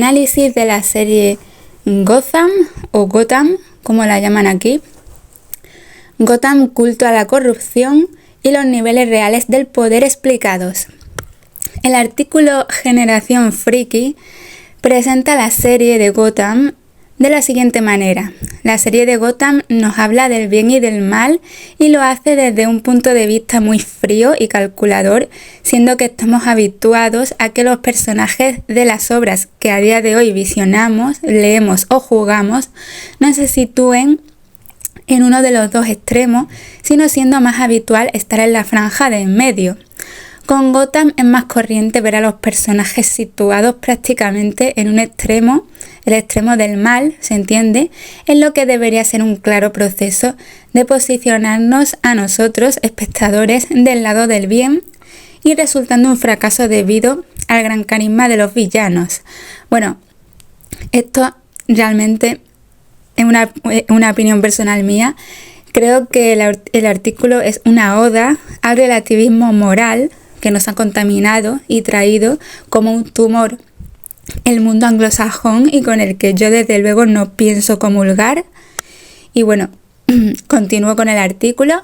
análisis de la serie Gotham o Gotham, como la llaman aquí. Gotham, culto a la corrupción y los niveles reales del poder explicados. El artículo Generación Friki presenta la serie de Gotham de la siguiente manera. La serie de Gotham nos habla del bien y del mal y lo hace desde un punto de vista muy frío y calculador, siendo que estamos habituados a que los personajes de las obras que a día de hoy visionamos, leemos o jugamos no se sitúen en uno de los dos extremos, sino siendo más habitual estar en la franja de en medio. Con Gotham es más corriente ver a los personajes situados prácticamente en un extremo, el extremo del mal, se entiende, en lo que debería ser un claro proceso de posicionarnos a nosotros, espectadores, del lado del bien, y resultando un fracaso debido al gran carisma de los villanos. Bueno, esto realmente es una opinión personal mía. Creo que el artículo es una oda al relativismo moral que nos ha contaminado y traído como un tumor el mundo anglosajón y con el que yo desde luego no pienso comulgar. Y bueno, continúo con el artículo.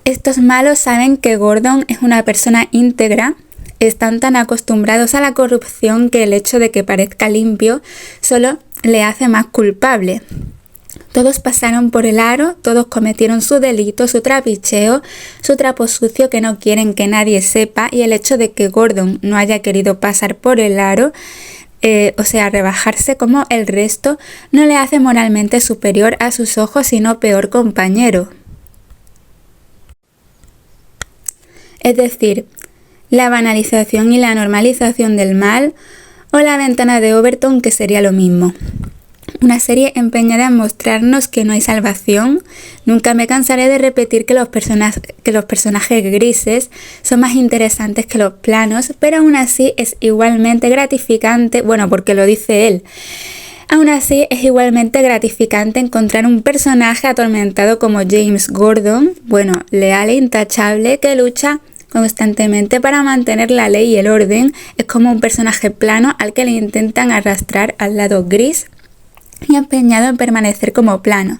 Estos malos saben que Gordon es una persona íntegra, están tan acostumbrados a la corrupción que el hecho de que parezca limpio solo le hace más culpable. Todos pasaron por el aro, todos cometieron su delito, su trapicheo, su trapo sucio que no quieren que nadie sepa, y el hecho de que Gordon no haya querido pasar por el aro, rebajarse como el resto, no le hace moralmente superior a sus ojos, sino peor compañero. Es decir, la banalización y la normalización del mal, o la ventana de Overton, que sería lo mismo. Una serie empeñada en mostrarnos que no hay salvación. Nunca me cansaré de repetir que los personajes grises son más interesantes que los planos, pero aún así es igualmente gratificante, bueno, porque lo dice él. Aún así es igualmente gratificante encontrar un personaje atormentado como James Gordon, bueno, leal e intachable, que lucha constantemente para mantener la ley y el orden. Es como un personaje plano al que le intentan arrastrar al lado gris y empeñado en permanecer como plano.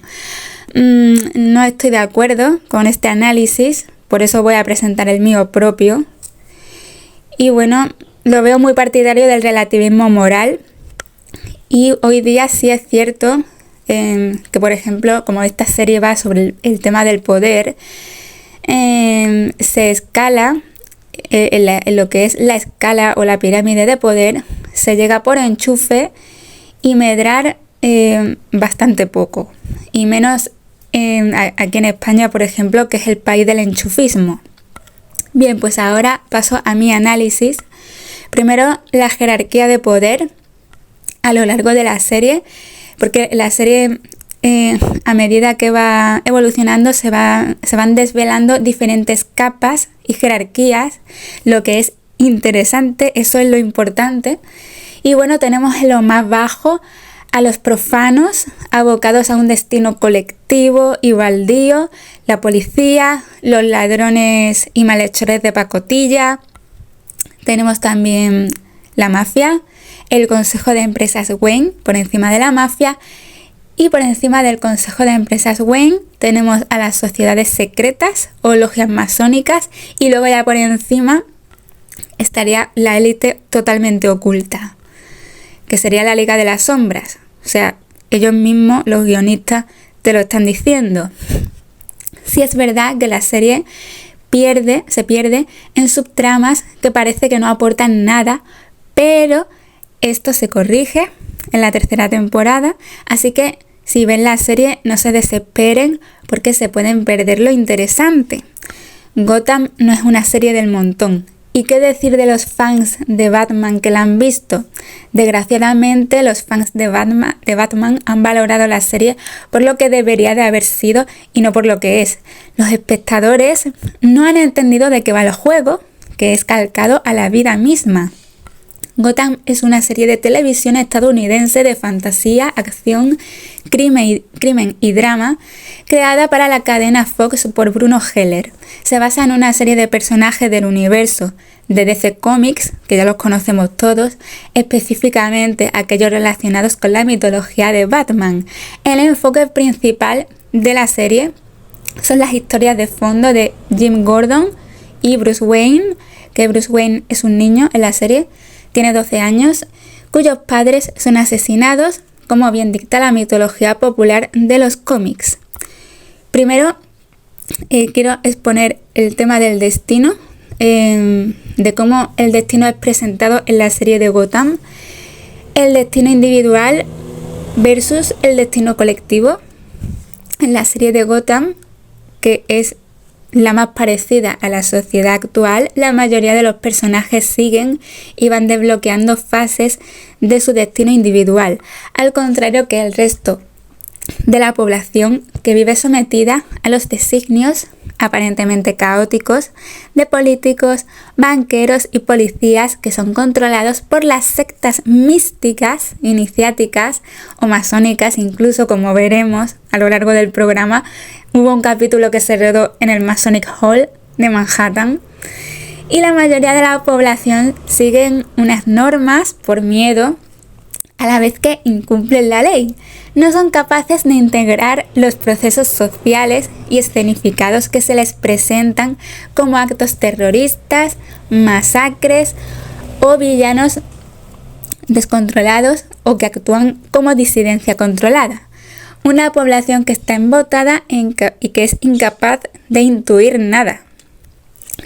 No estoy de acuerdo con este análisis, por eso voy a presentar el mío propio. Y bueno, lo veo muy partidario del relativismo moral. Y hoy día sí es cierto que, por ejemplo, como esta serie va sobre el tema del poder, se escala en lo que es la escala o la pirámide de poder, se llega por enchufe y medrar bastante poco, y menos aquí en España, por ejemplo, que es el país del enchufismo. Bien, pues ahora paso a mi análisis. Primero, la jerarquía de poder a lo largo de la serie, porque la serie a medida que va evolucionando se van desvelando diferentes capas y jerarquías, lo que es interesante, eso es lo importante. Y bueno, tenemos en lo más bajo a los profanos, abocados a un destino colectivo y baldío, la policía, los ladrones y malhechores de pacotilla. Tenemos también la mafia, el Consejo de Empresas Wayne por encima de la mafia, y por encima del Consejo de Empresas Wayne tenemos a las sociedades secretas o logias masónicas, y luego ya por encima estaría la élite totalmente oculta, que sería la Liga de las Sombras. O sea, ellos mismos, los guionistas, te lo están diciendo. Sí es verdad que la serie se pierde en subtramas que parece que no aportan nada, pero esto se corrige en la tercera temporada, así que si ven la serie no se desesperen porque se pueden perder lo interesante. Gotham no es una serie del montón. ¿Y qué decir de los fans de Batman que la han visto? Desgraciadamente, los fans de Batman han valorado la serie por lo que debería de haber sido y no por lo que es. Los espectadores no han entendido de qué va el juego, que es calcado a la vida misma. Gotham es una serie de televisión estadounidense de fantasía, acción, crimen y drama, creada para la cadena Fox por Bruno Heller. Se basa en una serie de personajes del universo de DC Comics, que ya los conocemos todos, específicamente aquellos relacionados con la mitología de Batman. El enfoque principal de la serie son las historias de fondo de Jim Gordon y Bruce Wayne, que Bruce Wayne es un niño en la serie, tiene 12 años, cuyos padres son asesinados, como bien dicta la mitología popular de los cómics. Primero, quiero exponer el tema del destino, de cómo el destino es presentado en la serie de Gotham, el destino individual versus el destino colectivo. En la serie de Gotham, que es la más parecida a la sociedad actual, la mayoría de los personajes siguen y van desbloqueando fases de su destino individual, al contrario que el resto de la población, que vive sometida a los designios aparentemente caóticos de políticos, banqueros y policías que son controlados por las sectas místicas, iniciáticas o masónicas. Incluso, como veremos a lo largo del programa, hubo un capítulo que se rodó en el Masonic Hall de Manhattan. Y la mayoría de la población siguen unas normas por miedo, a la vez que incumplen la ley. No son capaces de integrar los procesos sociales y escenificados que se les presentan como actos terroristas, masacres o villanos descontrolados o que actúan como disidencia controlada. Una población que está embotada y que es incapaz de intuir nada.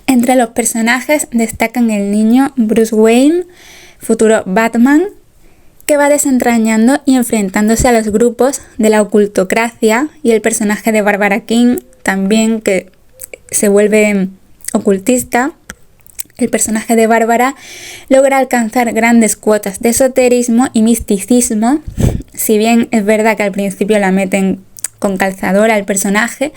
Entre los personajes destacan el niño Bruce Wayne, futuro Batman, que va desentrañando y enfrentándose a los grupos de la ocultocracia, y el personaje de Barbara King, también, que se vuelve ocultista. El personaje de Bárbara logra alcanzar grandes cuotas de esoterismo y misticismo, si bien es verdad que al principio la meten con calzador al personaje,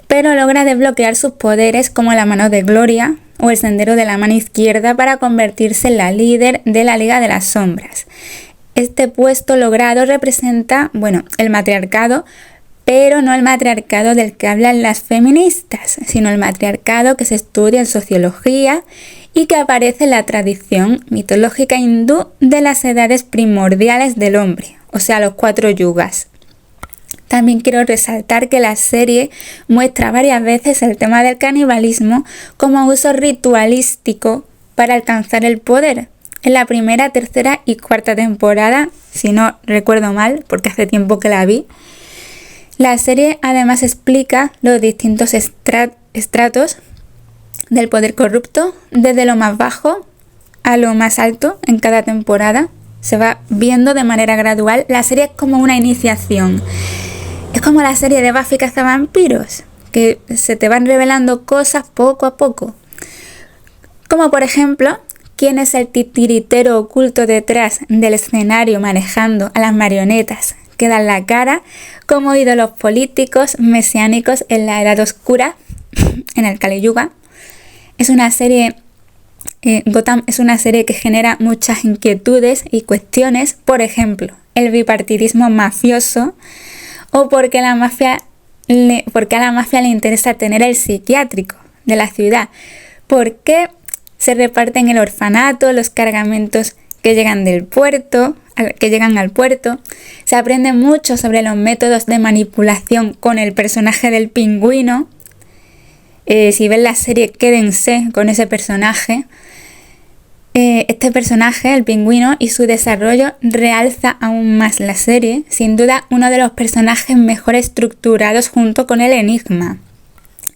pero logra desbloquear sus poderes como la mano de Gloria o el sendero de la mano izquierda para convertirse en la líder de la Liga de las Sombras. Este puesto logrado representa, el matriarcado, pero no el matriarcado del que hablan las feministas, sino el matriarcado que se estudia en sociología y que aparece en la tradición mitológica hindú de las edades primordiales del hombre, o sea, los 4 yugas. También quiero resaltar que la serie muestra varias veces el tema del canibalismo como uso ritualístico para alcanzar el poder. En la primera, tercera y cuarta temporada, si no recuerdo mal, porque hace tiempo que la vi, la serie además explica los distintos estratos del poder corrupto, desde lo más bajo a lo más alto en cada temporada. Se va viendo de manera gradual. La serie es como una iniciación. Es como la serie de Buffy Cazavampiros, que se te van revelando cosas poco a poco. Como por ejemplo, quién es el titiritero oculto detrás del escenario manejando a las marionetas que dan la cara como ídolos políticos mesiánicos en la Edad Oscura, en el Kali Yuga. Es una serie, Gotham es una serie que genera muchas inquietudes y cuestiones, por ejemplo, el bipartidismo mafioso, o porque a la mafia le interesa tener el psiquiátrico de la ciudad, por qué se reparten el orfanato, los cargamentos que llegan al puerto. Se aprende mucho sobre los métodos de manipulación con el personaje del Pingüino. Si ven la serie, quédense con ese personaje. Este personaje, el Pingüino, y su desarrollo realza aún más la serie. Sin duda, uno de los personajes mejor estructurados junto con el Enigma.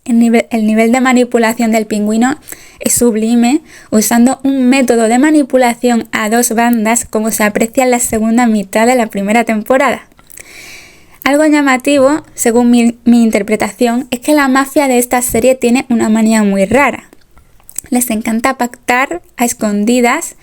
El nivel de manipulación del Pingüino es sublime, usando un método de manipulación a 2 bandas, como se aprecia en la segunda mitad de la primera temporada. Algo llamativo, según mi interpretación, es que la mafia de esta serie tiene una manía muy rara. Les encanta pactar a escondidas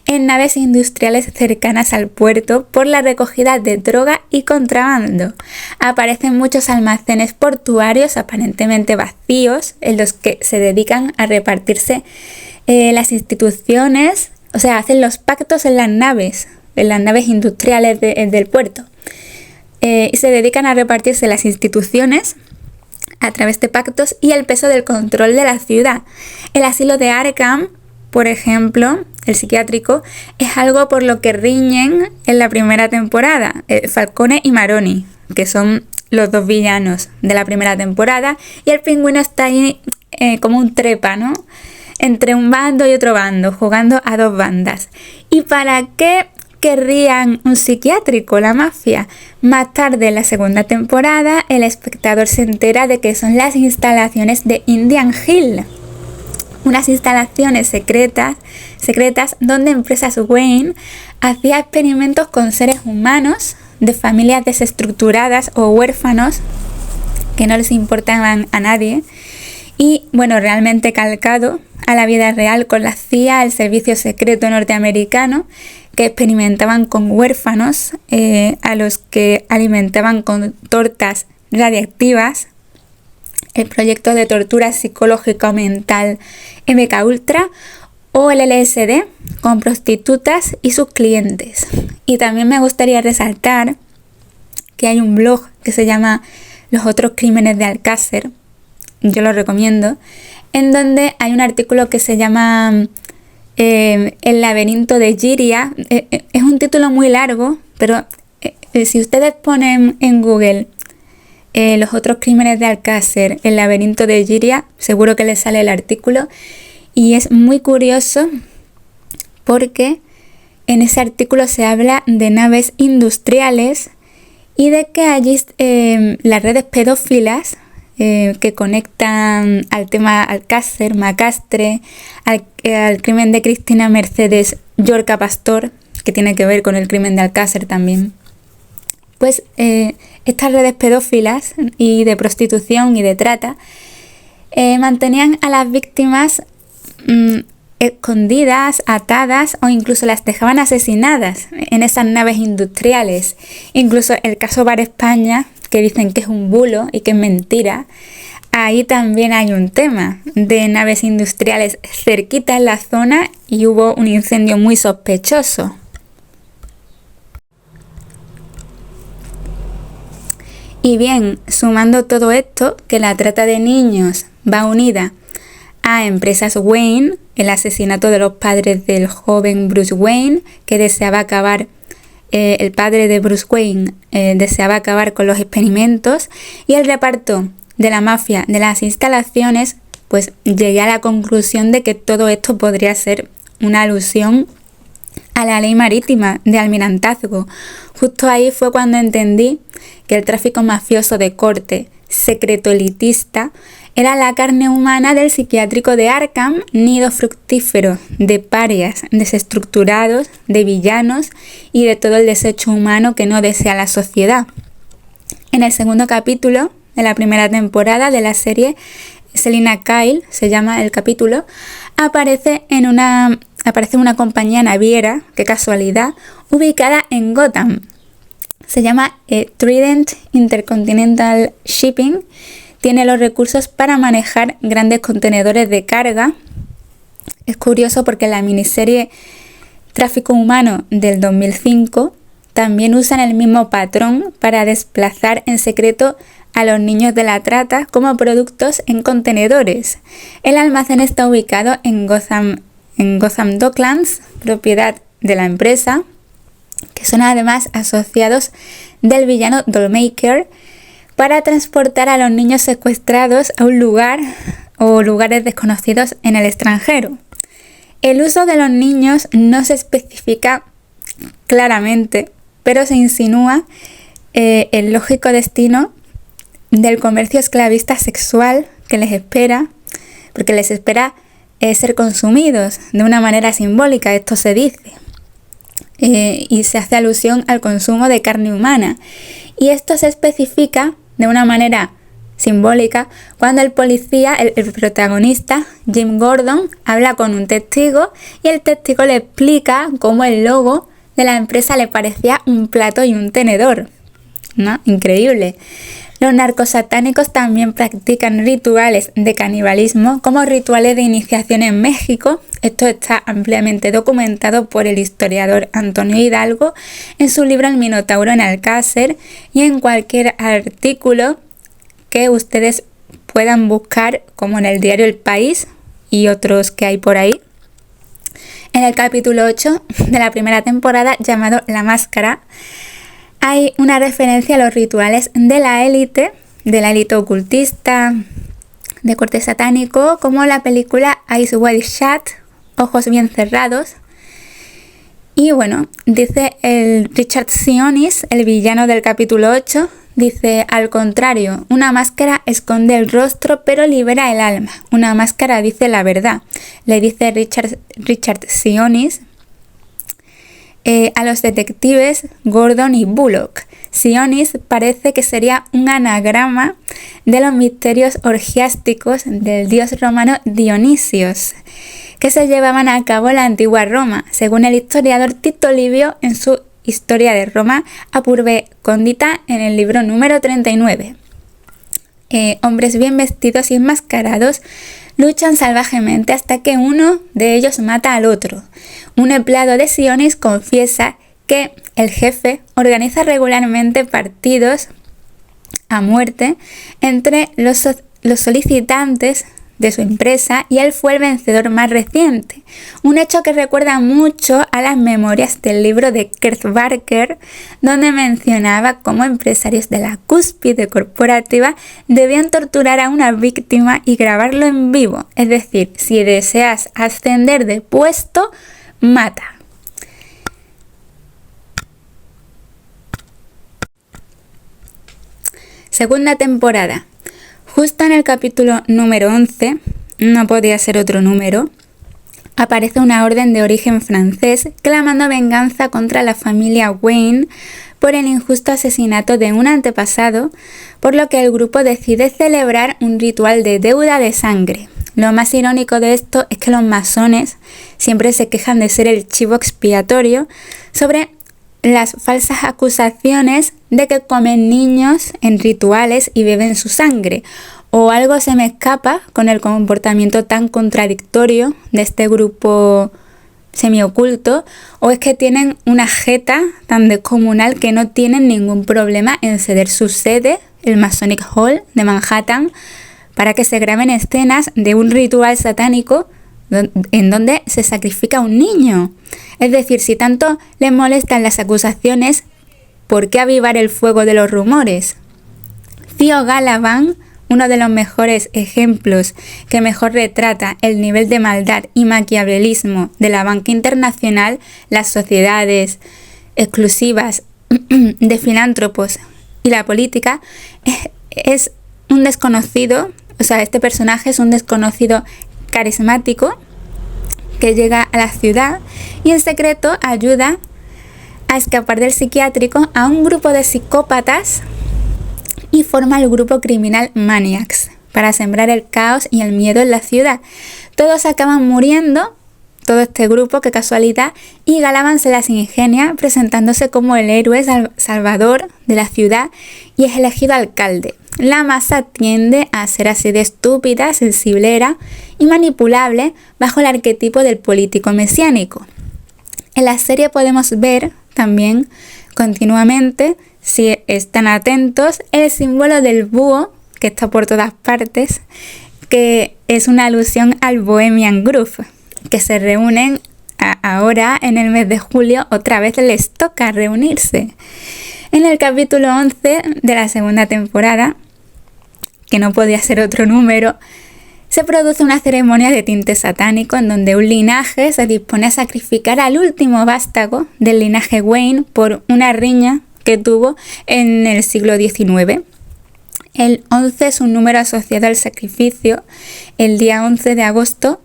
en naves industriales cercanas al puerto por la recogida de droga y contrabando. Aparecen muchos almacenes portuarios aparentemente vacíos en los que se dedican a repartirse las instituciones, o sea, hacen los pactos en las naves industriales del puerto. Y se dedican a repartirse las instituciones a través de pactos y el peso del control de la ciudad. El asilo de Arkham, por ejemplo, el psiquiátrico, es algo por lo que riñen en la primera temporada, Falcone y Maroni, que son los dos villanos de la primera temporada, y el pingüino está ahí como un trepa, ¿no? Entre un bando y otro bando, jugando a dos bandas. ¿Y para qué querrían un psiquiátrico, la mafia? Más tarde, en la segunda temporada, el espectador se entera de que son las instalaciones de Indian Hill, unas instalaciones secretas donde empresas Wayne hacía experimentos con seres humanos de familias desestructuradas o huérfanos que no les importaban a nadie, y bueno, realmente calcado a la vida real con la CIA, el servicio secreto norteamericano, que experimentaban con huérfanos a los que alimentaban con tortas radiactivas, el proyecto de tortura psicológica o mental MK Ultra, o el LSD con prostitutas y sus clientes. Y también me gustaría resaltar que hay un blog que se llama Los otros crímenes de Alcácer, yo lo recomiendo, en donde hay un artículo que se llama El laberinto de Giria. Es un título muy largo, pero si ustedes ponen en Google Los otros crímenes de Alcácer, el laberinto de Giria, seguro que les sale el artículo. Y es muy curioso porque en ese artículo se habla de naves industriales y de que allí las redes pedófilas que conectan al tema Alcácer, Macastre, al crimen de Cristina Mercedes Llorca Pastor, que tiene que ver con el crimen de Alcácer también. Pues estas redes pedófilas y de prostitución y de trata mantenían a las víctimas escondidas, atadas, o incluso las dejaban asesinadas en esas naves industriales. Incluso el caso Bar España, que dicen que es un bulo y que es mentira, ahí también hay un tema de naves industriales cerquita en la zona y hubo un incendio muy sospechoso. Y bien, sumando todo esto, que la trata de niños va unida a empresas Wayne, el asesinato de los padres del joven Bruce Wayne, que deseaba acabar, el padre de Bruce Wayne deseaba acabar con los experimentos, y el reparto de la mafia de las instalaciones, pues llegué a la conclusión de que todo esto podría ser una alusión a la ley marítima de almirantazgo. Justo ahí fue cuando entendí que el tráfico mafioso de corte secreto elitista era la carne humana del psiquiátrico de Arkham, nido fructífero de parias desestructurados, de villanos y de todo el desecho humano que no desea la sociedad. En el segundo capítulo de la primera temporada de la serie, Selina Kyle, se llama el capítulo, aparece una compañía naviera, qué casualidad, ubicada en Gotham. Se llama Trident Intercontinental Shipping. Tiene los recursos para manejar grandes contenedores de carga. Es curioso porque la miniserie Tráfico Humano del 2005 también usan el mismo patrón para desplazar en secreto a los niños de la trata como productos en contenedores. El almacén está ubicado en Gotham Docklands, propiedad de la empresa, que son además asociados del villano Dollmaker, para transportar a los niños secuestrados a un lugar o lugares desconocidos en el extranjero. El uso de los niños no se especifica claramente, pero se insinúa el lógico destino del comercio esclavista sexual que les espera, porque les espera ser consumidos de una manera simbólica, esto se dice, y se hace alusión al consumo de carne humana. Y esto se especifica de una manera simbólica cuando el policía, el protagonista, Jim Gordon, habla con un testigo y el testigo le explica cómo el logo de la empresa le parecía un plato y un tenedor, ¿no? Increíble. Los narcosatánicos también practican rituales de canibalismo como rituales de iniciación en México. Esto está ampliamente documentado por el historiador Antonio Hidalgo en su libro El Minotauro en Alcácer y en cualquier artículo que ustedes puedan buscar, como en el diario El País y otros que hay por ahí. En el capítulo 8 de la primera temporada, llamado La Máscara, hay una referencia a los rituales de la élite ocultista, de corte satánico, como la película Eyes Wide Shut, Ojos Bien Cerrados. Y bueno, dice el Richard Sionis, el villano del capítulo 8, dice: al contrario, una máscara esconde el rostro pero libera el alma. Una máscara dice la verdad, le dice Richard Sionis a los detectives Gordon y Bullock. Sionis parece que sería un anagrama de los misterios orgiásticos del dios romano Dionisios, que se llevaban a cabo en la antigua Roma, según el historiador Tito Livio en su Historia de Roma, Apurbe Condita, en el libro número 39. Hombres bien vestidos y enmascarados luchan salvajemente hasta que uno de ellos mata al otro. Un empleado de Sionis confiesa que el jefe organiza regularmente partidos a muerte entre los solicitantes de su empresa y él fue el vencedor más reciente. Un hecho que recuerda mucho a las memorias del libro de Kurt Barker, donde mencionaba cómo empresarios de la cúspide corporativa debían torturar a una víctima y grabarlo en vivo. Es decir, si deseas ascender de puesto, mata. Segunda temporada. Justo en el capítulo número 11, no podía ser otro número, aparece una orden de origen francés clamando venganza contra la familia Wayne por el injusto asesinato de un antepasado, por lo que el grupo decide celebrar un ritual de deuda de sangre. Lo más irónico de esto es que los masones siempre se quejan de ser el chivo expiatorio sobre las falsas acusaciones de que comen niños en rituales y beben su sangre. O algo se me escapa con el comportamiento tan contradictorio de este grupo semioculto, o es que tienen una jeta tan descomunal que no tienen ningún problema en ceder su sede, el Masonic Hall de Manhattan, para que se graben escenas de un ritual satánico en donde se sacrifica a un niño. Es decir, si tanto les molestan las acusaciones, ¿por qué avivar el fuego de los rumores? Theo Galavan, uno de los mejores ejemplos que mejor retrata el nivel de maldad y maquiavelismo de la banca internacional, las sociedades exclusivas de filántropos y la política, es un desconocido, o sea, este personaje es un desconocido carismático que llega a la ciudad y en secreto ayuda a escapar del psiquiátrico a un grupo de psicópatas y forma el grupo criminal Maniacs para sembrar el caos y el miedo en la ciudad. Todos acaban muriendo, todo este grupo, qué casualidad, y Galavan se las ingenia presentándose como el héroe salvador de la ciudad y es elegido alcalde. La masa tiende a ser así de estúpida, sensiblera y manipulable bajo el arquetipo del político mesiánico. En la serie podemos ver también continuamente, si están atentos, el símbolo del búho que está por todas partes, que es una alusión al Bohemian Groove, que se reúnen ahora en el mes de julio, otra vez les toca reunirse. En el capítulo 11 de la segunda temporada, que no podía ser otro número, se produce una ceremonia de tinte satánico en donde un linaje se dispone a sacrificar al último vástago del linaje Wayne por una riña que tuvo en el siglo XIX. El 11 es un número asociado al sacrificio. El día 11 de agosto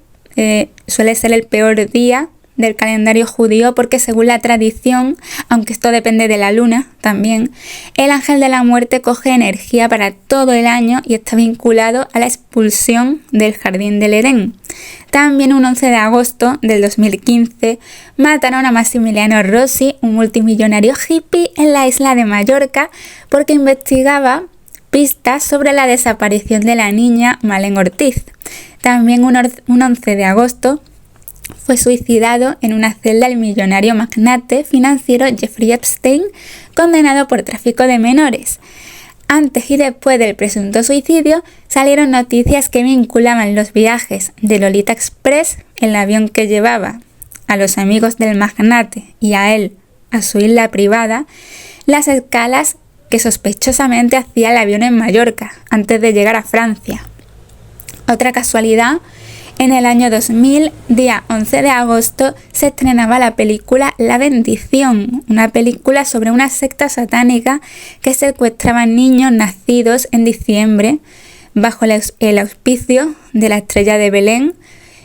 suele ser el peor día del calendario judío porque según la tradición, aunque esto depende de la luna también, el ángel de la muerte coge energía para todo el año y está vinculado a la expulsión del jardín del Edén. También un 11 de agosto del 2015 mataron a Massimiliano Rossi, un multimillonario hippie en la isla de Mallorca, porque investigaba pistas sobre la desaparición de la niña Malén Ortiz. También un 11 de agosto fue suicidado en una celda el millonario magnate financiero Jeffrey Epstein, condenado por tráfico de menores. Antes y después del presunto suicidio salieron noticias que vinculaban los viajes de Lolita Express, el avión que llevaba a los amigos del magnate y a él a su isla privada las escalas que sospechosamente hacía el avión en Mallorca antes de llegar a Francia. Otra casualidad, en el año 2000, día 11 de agosto, se estrenaba la película La Bendición, una película sobre una secta satánica que secuestraba niños nacidos en diciembre bajo el auspicio de la estrella de Belén.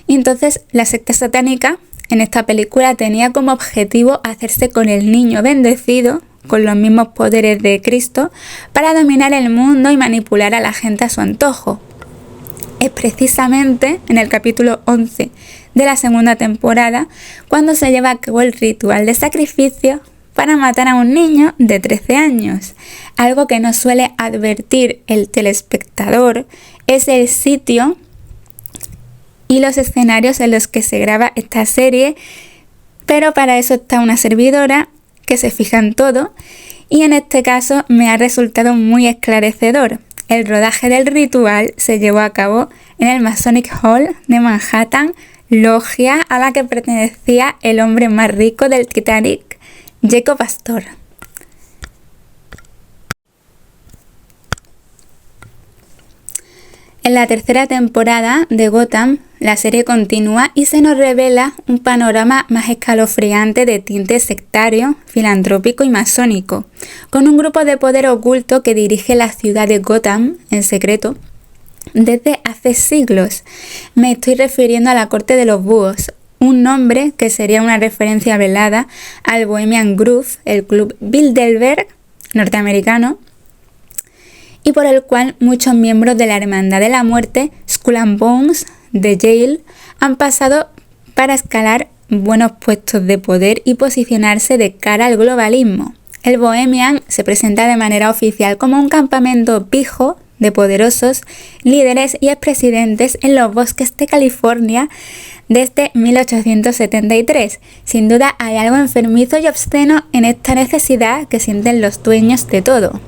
Y entonces la secta satánica en esta película tenía como objetivo hacerse con el niño bendecido, con los mismos poderes de Cristo, para dominar el mundo y manipular a la gente a su antojo. Es precisamente en el capítulo 11 de la segunda temporada cuando se lleva a cabo el ritual de sacrificio para matar a un niño de 13 años. Algo que no suele advertir el telespectador es el sitio y los escenarios en los que se graba esta serie, pero para eso está una servidora que se fija en todo y en este caso me ha resultado muy esclarecedor. El rodaje del ritual se llevó a cabo en el Masonic Hall de Manhattan, logia a la que pertenecía el hombre más rico del Titanic, Jacob Astor. En la tercera temporada de Gotham, la serie continúa y se nos revela un panorama más escalofriante de tinte sectario, filantrópico y masónico, con un grupo de poder oculto que dirige la ciudad de Gotham en secreto desde hace siglos. Me estoy refiriendo a la Corte de los Búhos, un nombre que sería una referencia velada al Bohemian Grove, el club Bilderberg norteamericano, y por el cual muchos miembros de la Hermandad de la Muerte, Skull and Bones, de Yale, han pasado para escalar buenos puestos de poder y posicionarse de cara al globalismo. El Bohemian se presenta de manera oficial como un campamento pijo de poderosos líderes y expresidentes en los bosques de California desde 1873. Sin duda hay algo enfermizo y obsceno en esta necesidad que sienten los dueños de todo.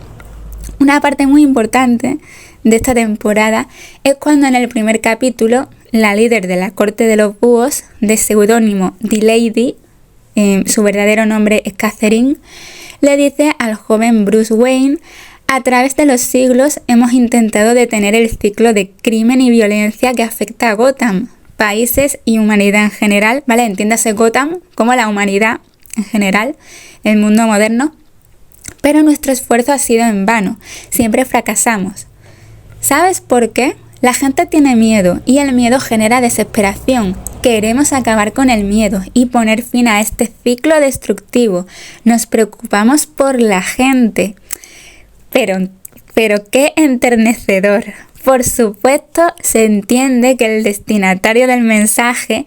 Una parte muy importante de esta temporada es cuando en el primer capítulo la líder de la Corte de los Búhos, de seudónimo The Lady, su verdadero nombre es Catherine, le dice al joven Bruce Wayne: a través de los siglos hemos intentado detener el ciclo de crimen y violencia que afecta a Gotham, países y humanidad en general, ¿vale? Entiéndase Gotham como la humanidad en general, el mundo moderno. Pero nuestro esfuerzo ha sido en vano, siempre fracasamos. ¿Sabes por qué? La gente tiene miedo y el miedo genera desesperación. Queremos acabar con el miedo y poner fin a este ciclo destructivo. Nos preocupamos por la gente. Pero qué enternecedor. Por supuesto, se entiende que el destinatario del mensaje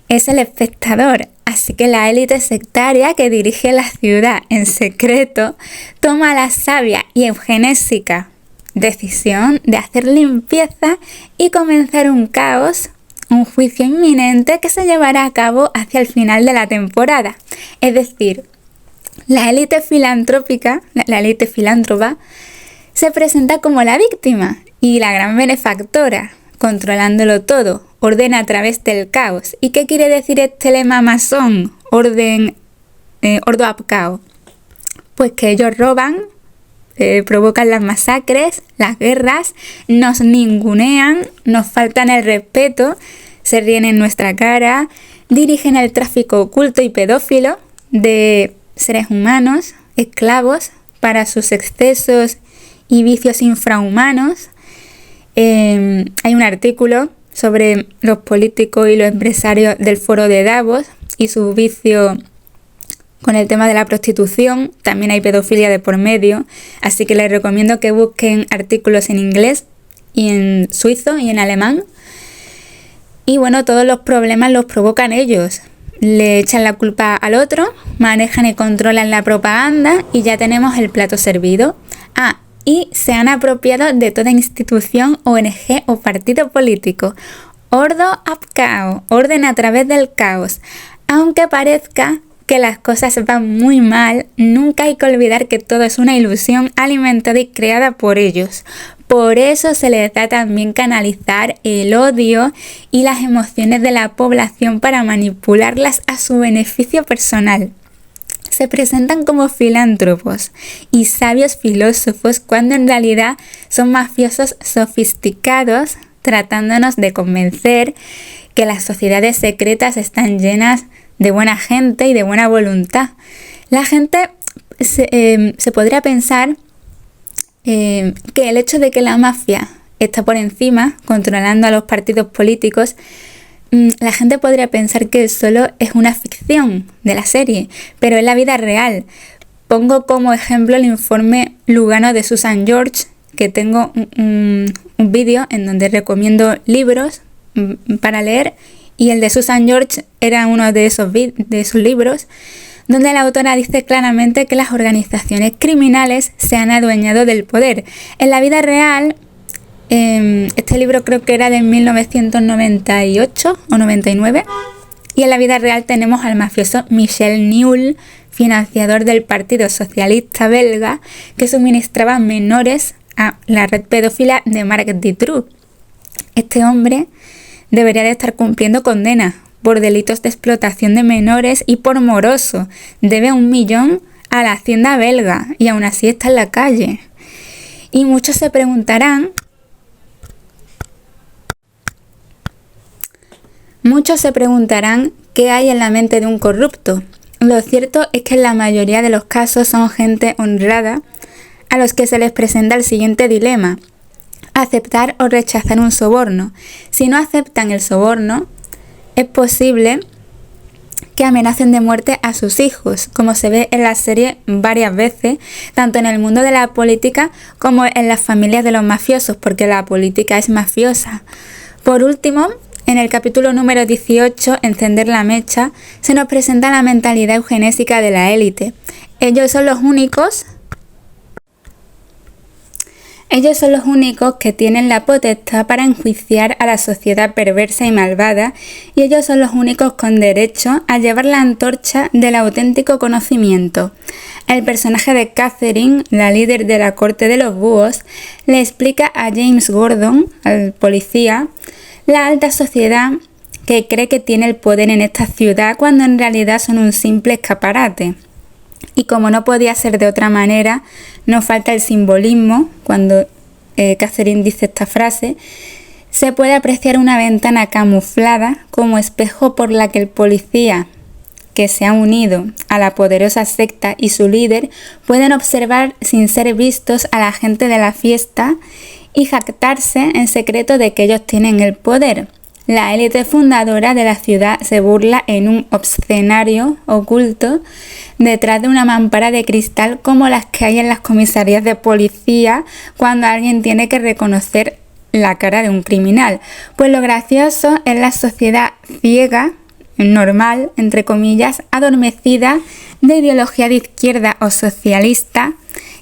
es el espectador. Así que la élite sectaria que dirige la ciudad en secreto toma la sabia y eugenésica decisión de hacer limpieza y comenzar un caos, un juicio inminente que se llevará a cabo hacia el final de la temporada. Es decir, la élite filántropa se presenta como la víctima y la gran benefactora, controlándolo todo, orden a través del caos. ¿Y qué quiere decir este lema masón? Ordo ab chaos. Pues que ellos roban, provocan las masacres, las guerras, nos ningunean, nos faltan el respeto, se ríen en nuestra cara, dirigen el tráfico oculto y pedófilo de seres humanos, esclavos, para sus excesos y vicios infrahumanos. Hay un artículo sobre los políticos y los empresarios del foro de Davos y su vicio con el tema de la prostitución. También hay pedofilia de por medio, así que les recomiendo que busquen artículos en inglés y en suizo y en alemán. Y bueno, todos los problemas los provocan ellos. Le echan la culpa al otro, manejan y controlan la propaganda y ya tenemos el plato servido. Y se han apropiado de toda institución, ONG o partido político. Ordo ab chaos, orden a través del caos. Aunque parezca que las cosas van muy mal, nunca hay que olvidar que todo es una ilusión alimentada y creada por ellos. Por eso se les da también canalizar el odio y las emociones de la población para manipularlas a su beneficio personal. Se presentan como filántropos y sabios filósofos cuando en realidad son mafiosos sofisticados tratándonos de convencer que las sociedades secretas están llenas de buena gente y de buena voluntad. La gente se podría pensar que el hecho de que la mafia está por encima, controlando a los partidos políticos, la gente podría pensar que solo es una ficción de la serie, pero es la vida real. Pongo como ejemplo el informe Lugano de Susan George, que tengo un vídeo en donde recomiendo libros para leer, y el de Susan George era uno de esos libros, donde la autora dice claramente que las organizaciones criminales se han adueñado del poder. En la vida real, este libro creo que era de 1998 o 99, y en la vida real tenemos al mafioso Michel Niul, financiador del Partido Socialista belga, que suministraba menores a la red pedófila de Marc Dutroux. Este hombre debería de estar cumpliendo condena por delitos de explotación de menores y por moroso. Debe 1 millón a la hacienda belga y aún así está en la calle. Y muchos se preguntarán qué hay en la mente de un corrupto. Lo cierto es que en la mayoría de los casos son gente honrada a los que se les presenta el siguiente dilema: aceptar o rechazar un soborno. Si no aceptan el soborno, es posible que amenacen de muerte a sus hijos, como se ve en la serie varias veces, tanto en el mundo de la política como en las familias de los mafiosos, porque la política es mafiosa. Por último, en el capítulo número 18, Encender la mecha, se nos presenta la mentalidad eugenésica de la élite. Ellos son los únicos que tienen la potestad para enjuiciar a la sociedad perversa y malvada, y ellos son los únicos con derecho a llevar la antorcha del auténtico conocimiento. El personaje de Catherine, la líder de la corte de los búhos, le explica a James Gordon, al policía, la alta sociedad que cree que tiene el poder en esta ciudad cuando en realidad son un simple escaparate. Y como no podía ser de otra manera, no falta el simbolismo. Cuando Catherine dice esta frase, se puede apreciar una ventana camuflada como espejo por la que el policía, que se ha unido a la poderosa secta y su líder, pueden observar sin ser vistos a la gente de la fiesta y jactarse en secreto de que ellos tienen el poder. La élite fundadora de la ciudad se burla en un escenario oculto detrás de una mampara de cristal como las que hay en las comisarías de policía cuando alguien tiene que reconocer la cara de un criminal. Pues lo gracioso es la sociedad ciega, normal, entre comillas, adormecida, de ideología de izquierda o socialista,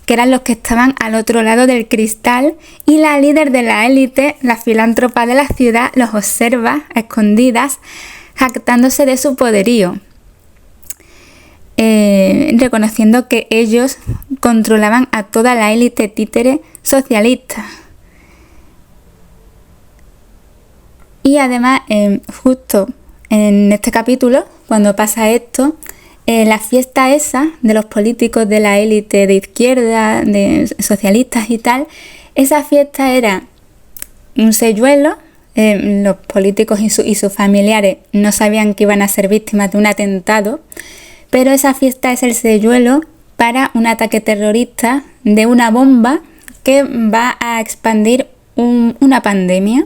que eran los que estaban al otro lado del cristal, y la líder de la élite, la filántropa de la ciudad, los observa a escondidas, jactándose de su poderío, reconociendo que ellos controlaban a toda la élite títere socialista. Y además, justo en este capítulo, cuando pasa esto, la fiesta esa de los políticos de la élite de izquierda, de socialistas y tal, esa fiesta era un señuelo. Los políticos y sus familiares no sabían que iban a ser víctimas de un atentado, pero esa fiesta es el señuelo para un ataque terrorista de una bomba que va a expandir una pandemia.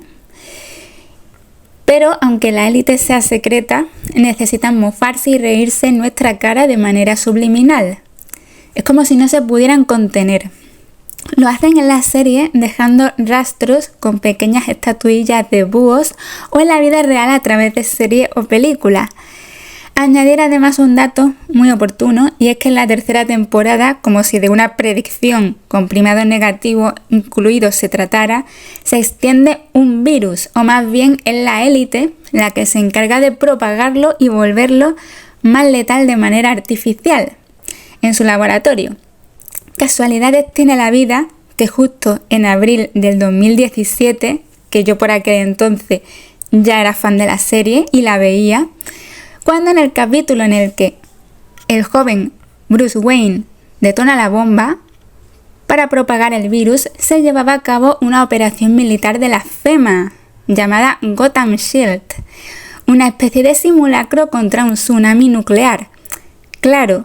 Pero aunque la élite sea secreta, necesitan mofarse y reírse en nuestra cara de manera subliminal. Es como si no se pudieran contener. Lo hacen en la serie dejando rastros con pequeñas estatuillas de búhos o en la vida real a través de series o películas. Añadir además un dato muy oportuno, y es que en la tercera temporada, como si de una predicción con primados negativos incluidos se tratara, se extiende un virus, o más bien es la élite la que se encarga de propagarlo y volverlo más letal de manera artificial en su laboratorio. Casualidades tiene la vida que justo en abril del 2017, que yo por aquel entonces ya era fan de la serie y la veía, cuando en el capítulo en el que el joven Bruce Wayne detona la bomba para propagar el virus, se llevaba a cabo una operación militar de la FEMA llamada Gotham Shield, una especie de simulacro contra un tsunami nuclear. Claro,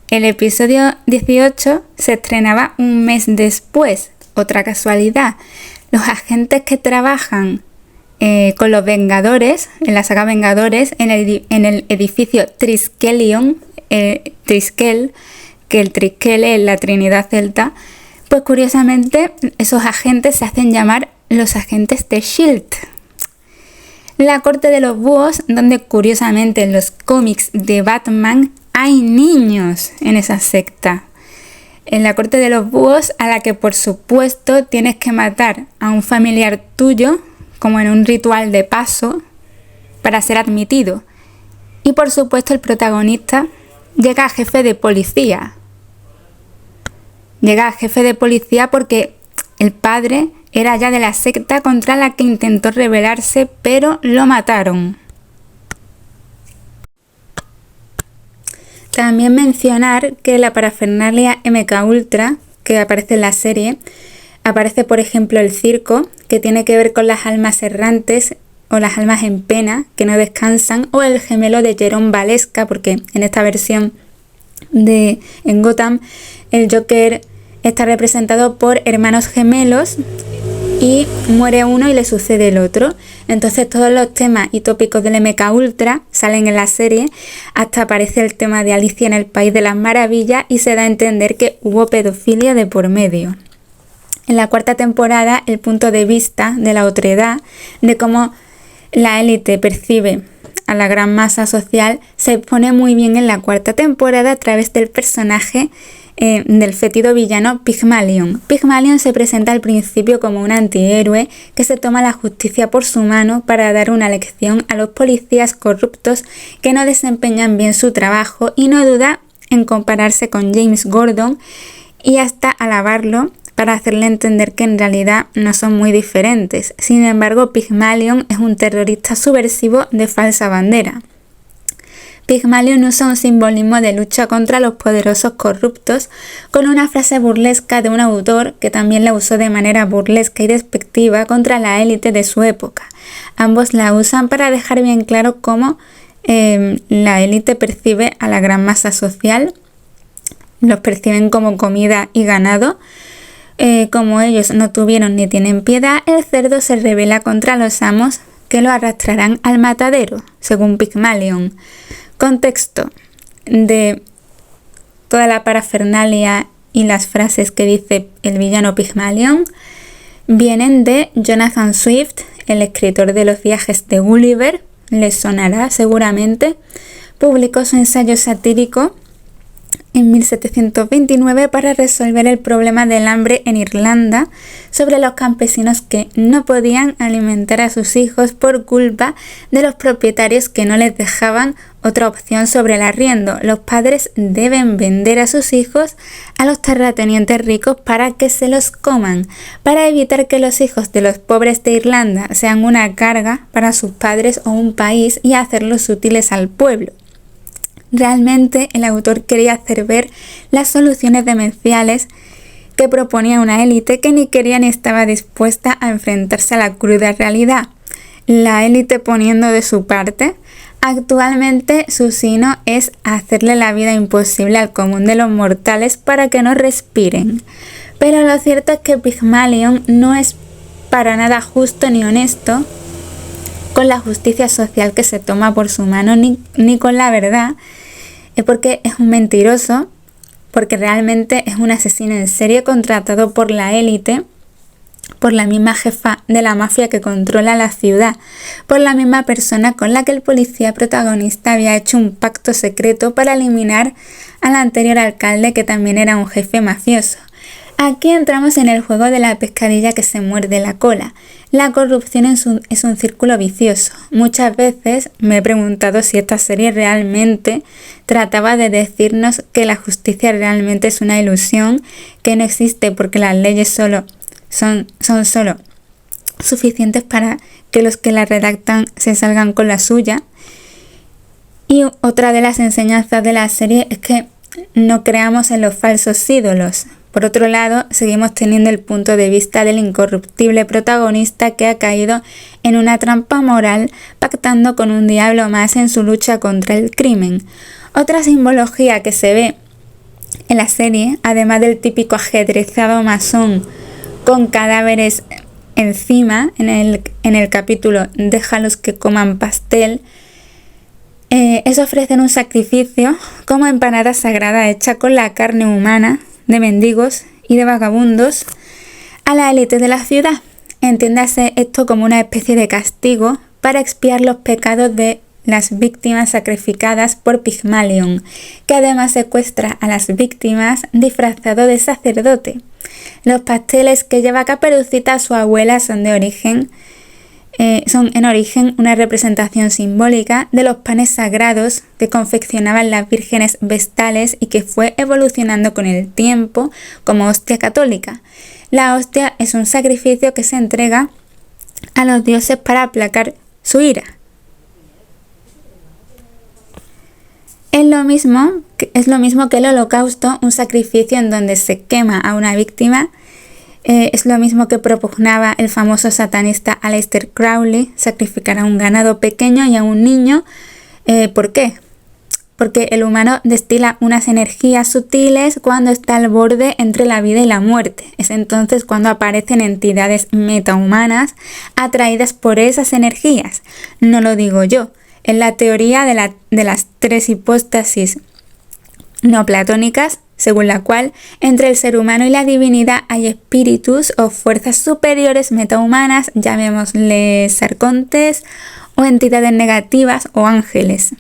el episodio 18 se estrenaba un mes después. Otra casualidad, los agentes que trabajan con los Vengadores, en la saga Vengadores, en el edificio Triskelion, Triskel, que el Triskel es la Trinidad Celta, pues curiosamente esos agentes se hacen llamar los agentes de S.H.I.E.L.D. La corte de los búhos, donde curiosamente en los cómics de Batman hay niños en esa secta. En la corte de los búhos, a la que por supuesto tienes que matar a un familiar tuyo, como en un ritual de paso, para ser admitido. Y por supuesto el protagonista llega a jefe de policía. Llega a jefe de policía porque el padre era ya de la secta contra la que intentó rebelarse, pero lo mataron. También mencionar que la parafernalia MKUltra, que aparece en la serie, aparece por ejemplo el circo, que tiene que ver con las almas errantes o las almas en pena, que no descansan, o el gemelo de Jerome Valesca, porque en esta versión en Gotham el Joker está representado por hermanos gemelos y muere uno y le sucede el otro. Entonces todos los temas y tópicos del MKUltra salen en la serie, hasta aparece el tema de Alicia en el País de las Maravillas y se da a entender que hubo pedofilia de por medio. En la cuarta temporada, el punto de vista de la otredad, de cómo la élite percibe a la gran masa social, se expone muy bien en la cuarta temporada a través del personaje del fétido villano Pygmalion. Pygmalion se presenta al principio como un antihéroe que se toma la justicia por su mano para dar una lección a los policías corruptos que no desempeñan bien su trabajo, y no duda en compararse con James Gordon y hasta alabarlo para hacerle entender que en realidad no son muy diferentes. Sin embargo, Pygmalion es un terrorista subversivo de falsa bandera. Pygmalion usa un simbolismo de lucha contra los poderosos corruptos con una frase burlesca de un autor que también la usó de manera burlesca y despectiva contra la élite de su época. Ambos la usan para dejar bien claro cómo la élite percibe a la gran masa social, los perciben como comida y ganado. Como ellos no tuvieron ni tienen piedad, el cerdo se rebela contra los amos que lo arrastrarán al matadero, según Pygmalion. Contexto de toda la parafernalia y las frases que dice el villano Pygmalion vienen de Jonathan Swift, el escritor de los viajes de Gulliver, les sonará seguramente. Publicó su ensayo satírico en 1729 para resolver el problema del hambre en Irlanda, sobre los campesinos que no podían alimentar a sus hijos por culpa de los propietarios que no les dejaban otra opción sobre el arriendo. Los padres deben vender a sus hijos a los terratenientes ricos para que se los coman, para evitar que los hijos de los pobres de Irlanda sean una carga para sus padres o un país y hacerlos útiles al pueblo. Realmente el autor quería hacer ver las soluciones demenciales que proponía una élite que ni quería ni estaba dispuesta a enfrentarse a la cruda realidad. La élite poniendo de su parte. Actualmente su sino es hacerle la vida imposible al común de los mortales para que no respiren. Pero lo cierto es que Pygmalion no es para nada justo ni honesto con la justicia social que se toma por su mano, ni con la verdad, porque es un mentiroso, porque realmente es un asesino en serie contratado por la élite, por la misma jefa de la mafia que controla la ciudad, por la misma persona con la que el policía protagonista había hecho un pacto secreto para eliminar al anterior alcalde, que también era un jefe mafioso. Aquí entramos en el juego de la pescadilla que se muerde la cola. La corrupción es un círculo vicioso. Muchas veces me he preguntado si esta serie realmente trataba de decirnos que la justicia realmente es una ilusión, que no existe porque las leyes son solo suficientes para que los que la redactan se salgan con la suya. Y otra de las enseñanzas de la serie es que no creamos en los falsos ídolos. Por otro lado, seguimos teniendo el punto de vista del incorruptible protagonista que ha caído en una trampa moral pactando con un diablo más en su lucha contra el crimen. Otra simbología que se ve en la serie, además del típico ajedrezado masón con cadáveres encima, en el capítulo Déjalos que coman pastel, es ofrecer un sacrificio como empanada sagrada hecha con la carne humana de mendigos y de vagabundos a la élite de la ciudad. Entiéndase esto como una especie de castigo para expiar los pecados de las víctimas sacrificadas por Pygmalion, que además secuestra a las víctimas disfrazado de sacerdote. Los pasteles que lleva Caperucita a su abuela son en origen una representación simbólica de los panes sagrados que confeccionaban las vírgenes vestales y que fue evolucionando con el tiempo como hostia católica. La hostia es un sacrificio que se entrega a los dioses para aplacar su ira. Es lo mismo que el holocausto, un sacrificio en donde se quema a una víctima. Es lo mismo que propugnaba el famoso satanista Aleister Crowley, sacrificar a un ganado pequeño y a un niño. ¿Por qué? Porque el humano destila unas energías sutiles cuando está al borde entre la vida y la muerte. Es entonces cuando aparecen entidades metahumanas atraídas por esas energías. No lo digo yo. Es la teoría de las tres hipóstasis no platónicas, según la cual entre el ser humano y la divinidad hay espíritus o fuerzas superiores metahumanas, llamémosles arcontes, o entidades negativas o ángeles.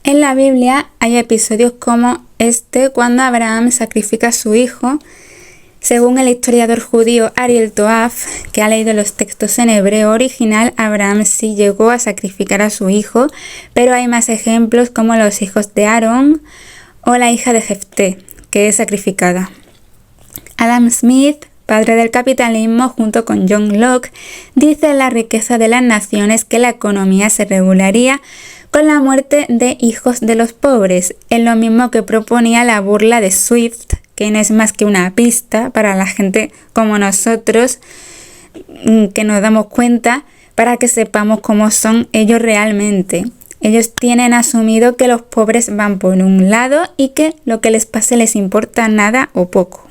En la Biblia hay episodios como este cuando Abraham sacrifica a su hijo. Según el historiador judío Ariel Toaf, que ha leído los textos en hebreo original, Abraham sí llegó a sacrificar a su hijo, pero hay más ejemplos como los hijos de Aarón o la hija de Jefté, que es sacrificada. Adam Smith, padre del capitalismo, junto con John Locke, dice en La riqueza de las naciones que la economía se regularía con la muerte de hijos de los pobres, es lo mismo que proponía la burla de Swift, que no es más que una pista para la gente como nosotros, que nos damos cuenta para que sepamos cómo son ellos realmente. Ellos tienen asumido que los pobres van por un lado y que lo que les pase les importa nada o poco.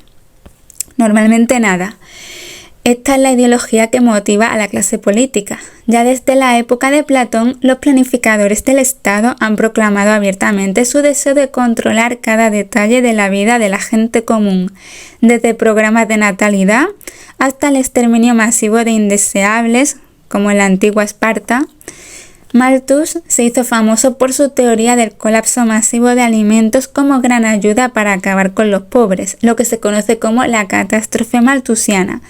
Normalmente nada. Esta es la ideología que motiva a la clase política. Ya desde la época de Platón, los planificadores del Estado han proclamado abiertamente su deseo de controlar cada detalle de la vida de la gente común, desde programas de natalidad hasta el exterminio masivo de indeseables, como en la antigua Esparta. Malthus se hizo famoso por su teoría del colapso masivo de alimentos como gran ayuda para acabar con los pobres, lo que se conoce como la catástrofe malthusiana.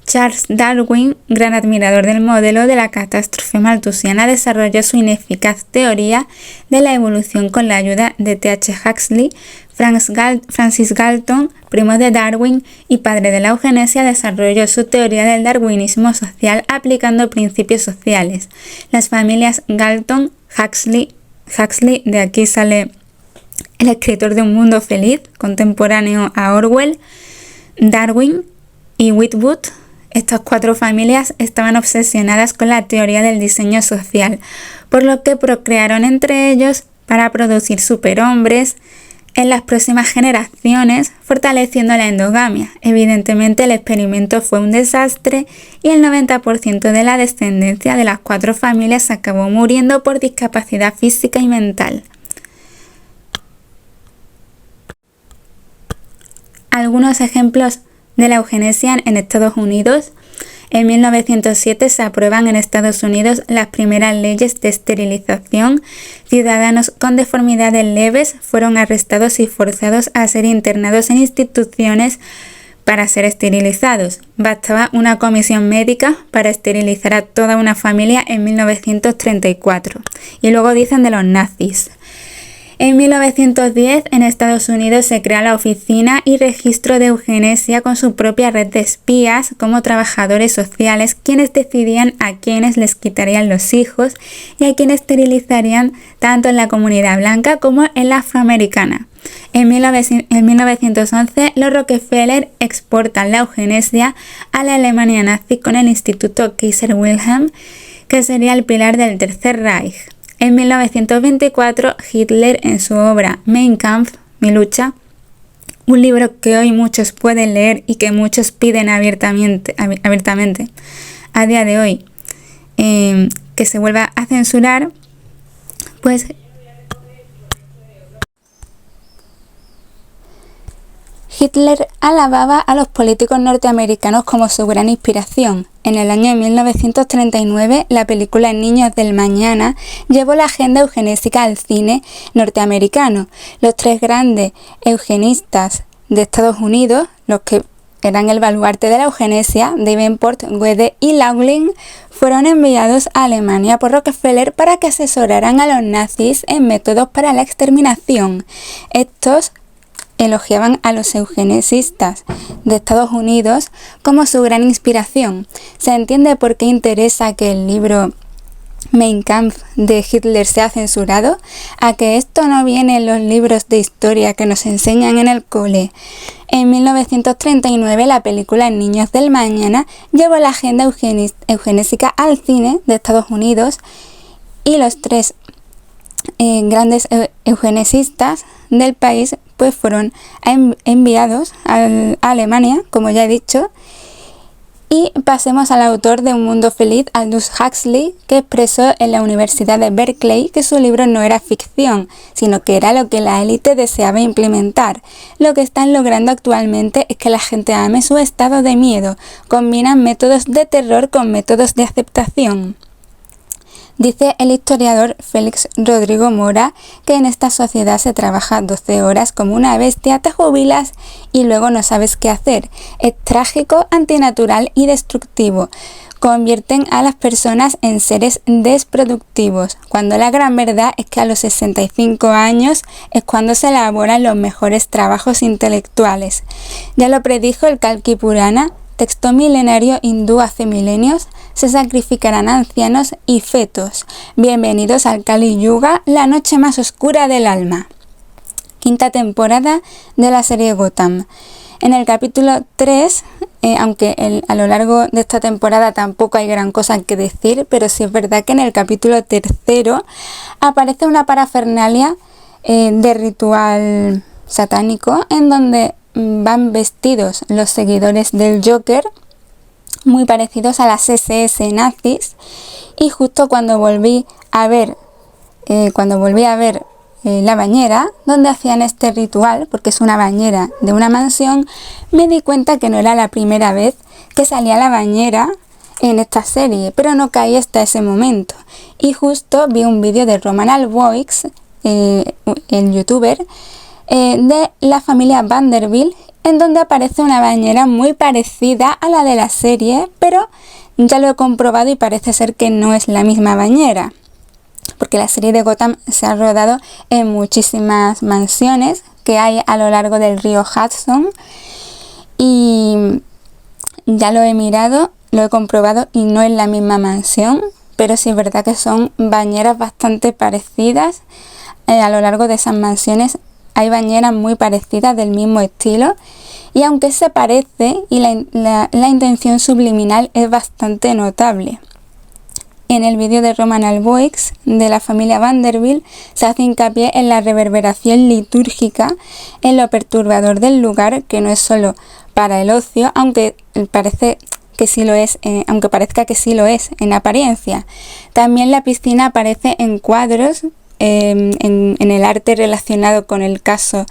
Charles Darwin, gran admirador del modelo de la catástrofe malthusiana, desarrolló su ineficaz teoría de la evolución con la ayuda de T.H. Huxley. Francis Galton, primo de Darwin y padre de la eugenesia, desarrolló su teoría del darwinismo social aplicando principios sociales. Las familias Galton, Huxley, de aquí sale el escritor de Un mundo feliz, contemporáneo a Orwell, Darwin y Whitwood. Estas cuatro familias estaban obsesionadas con la teoría del diseño social, por lo que procrearon entre ellos para producir superhombres en las próximas generaciones, fortaleciendo la endogamia. Evidentemente el experimento fue un desastre y el 90% de la descendencia de las cuatro familias acabó muriendo por discapacidad física y mental. Algunos ejemplos de la eugenesia en Estados Unidos. En 1907 se aprueban en Estados Unidos las primeras leyes de esterilización. Ciudadanos con deformidades leves fueron arrestados y forzados a ser internados en instituciones para ser esterilizados. Bastaba una comisión médica para esterilizar a toda una familia en 1934. Y luego dicen de los nazis. En 1910 en Estados Unidos se crea la Oficina y Registro de Eugenesia con su propia red de espías como trabajadores sociales, quienes decidían a quienes les quitarían los hijos y a quienes esterilizarían tanto en la comunidad blanca como en la afroamericana. En 1911 los Rockefeller exportan la eugenesia a la Alemania nazi con el Instituto Kaiser Wilhelm, que sería el pilar del Tercer Reich. En 1924 Hitler, en su obra Mein Kampf, Mi lucha, un libro que hoy muchos pueden leer y que muchos piden abiertamente a día de hoy, que se vuelva a censurar, pues Hitler alababa a los políticos norteamericanos como su gran inspiración. En el año 1939, la película Niños del Mañana llevó la agenda eugenésica al cine norteamericano. Los tres grandes eugenistas de Estados Unidos, los que eran el baluarte de la eugenesia, Davenport, Goethe y Laughlin, fueron enviados a Alemania por Rockefeller para que asesoraran a los nazis en métodos para la exterminación. Estos elogiaban a los eugenesistas de Estados Unidos como su gran inspiración. Se entiende por qué interesa que el libro Mein Kampf de Hitler sea censurado, a que esto no viene en los libros de historia que nos enseñan en el cole. En 1939 la película Niños del Mañana llevó la agenda eugenésica al cine de Estados Unidos y los tres grandes eugenesistas del país pues fueron enviados a Alemania, como ya he dicho. Y pasemos al autor de Un Mundo Feliz, Aldous Huxley, que expresó en la Universidad de Berkeley que su libro no era ficción, sino que era lo que la élite deseaba implementar. Lo que están logrando actualmente es que la gente ame su estado de miedo, combinan métodos de terror con métodos de aceptación. Dice el historiador Félix Rodrigo Mora que en esta sociedad se trabaja 12 horas como una bestia, te jubilas y luego no sabes qué hacer. Es trágico, antinatural y destructivo. Convierten a las personas en seres desproductivos, cuando la gran verdad es que a los 65 años es cuando se elaboran los mejores trabajos intelectuales. Ya lo predijo el Kalki Purana, texto milenario hindú hace milenios. Se sacrificarán ancianos y fetos. Bienvenidos al Kali Yuga, la noche más oscura del alma. Quinta temporada de la serie Gotham. En el capítulo 3, aunque a lo largo de esta temporada tampoco hay gran cosa que decir, pero sí es verdad que en el capítulo 3 aparece una parafernalia de ritual satánico en donde van vestidos los seguidores del Joker, muy parecidos a las SS nazis, y justo cuando volví a ver la bañera donde hacían este ritual, porque es una bañera de una mansión, me di cuenta que no era la primera vez que salía la bañera en esta serie, pero no caí hasta ese momento. Y justo vi un vídeo de Roman Alboix, el youtuber, de la familia Vanderbilt, en donde aparece una bañera muy parecida a la de la serie, pero ya lo he comprobado y parece ser que no es la misma bañera, porque la serie de Gotham se ha rodado en muchísimas mansiones que hay a lo largo del río Hudson, y ya lo he mirado, lo he comprobado y no es la misma mansión, pero sí es verdad que son bañeras bastante parecidas. A lo largo de esas mansiones hay bañeras muy parecidas del mismo estilo, y aunque se parece y la intención subliminal es bastante notable. En el vídeo de Roman Alboix de la familia Vanderbilt se hace hincapié en la reverberación litúrgica, en lo perturbador del lugar, que no es solo para el ocio, aunque parezca que sí lo es en apariencia. También la piscina aparece en cuadros, en el arte relacionado con el caso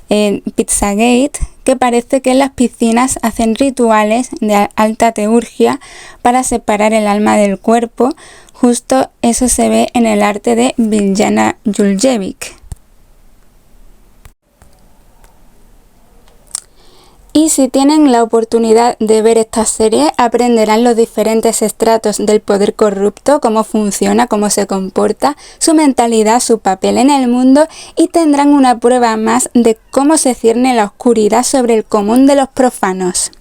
Pizzagate, que parece que en las piscinas hacen rituales de alta teurgia para separar el alma del cuerpo. Justo eso se ve en el arte de Biljana Juljevic. Y si tienen la oportunidad de ver esta serie, aprenderán los diferentes estratos del poder corrupto, cómo funciona, cómo se comporta, su mentalidad, su papel en el mundo, y tendrán una prueba más de cómo se cierne la oscuridad sobre el común de los profanos.